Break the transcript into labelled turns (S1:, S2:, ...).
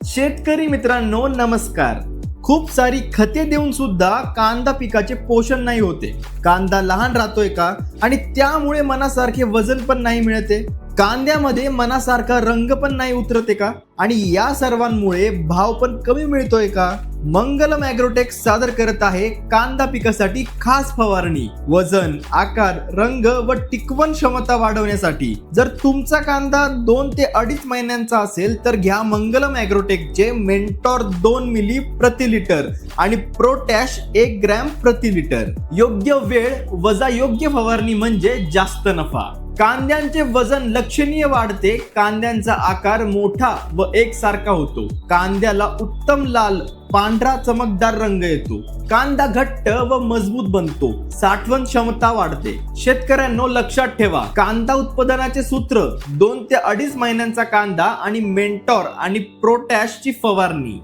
S1: शेतकरी मित्रांनो नमस्कार. खूप सारी खते देऊन सुद्धा कांदा पिकाचे पोषण नाही होते. कांदा लहान राहतोय का आणि त्यामुळे मनासारखे वजन पण नाही मिळते. कांद्यामध्ये मनासारखा रंग पण नाही उतरते का आणि या सर्वांमुळे भाव पण कमी मिळतोय का. मंगलम ॲग्रोटेक सादर करत आहे कांदा पिकासाठी खास फवारणी. वजन, आकार, रंग व टिकवण क्षमता वाढवण्यासाठी. जर तुमचा कांदा 2 ते 2.5 महिन्यांचा असेल तर घ्या मंगलम ॲग्रोटेकचे मेंटॉर 2 मिली प्रति लिटर आणि प्रोटॅश 1 ग्रॅम प्रति लिटर. योग्य वेळ वजा योग्य फवारणी म्हणजे जास्त नफा. कांद्यांचे वजन लक्षणीय वाढते. कांद्यांचा आकार मोठा व एकसारखा होतो. कांद्याला उत्तम लाल पांढरा चमकदार रंग येतो. कांदा घट्ट व मजबूत बनतो. साठवण क्षमता वाढते. शेतकऱ्यांनो लक्षात ठेवा, कांदा उत्पादनाचे सूत्र 2 ते 2.5 महिन्यांचा कांदा आणि मेंटॉर आणि प्रोटॅश ची फवारणी.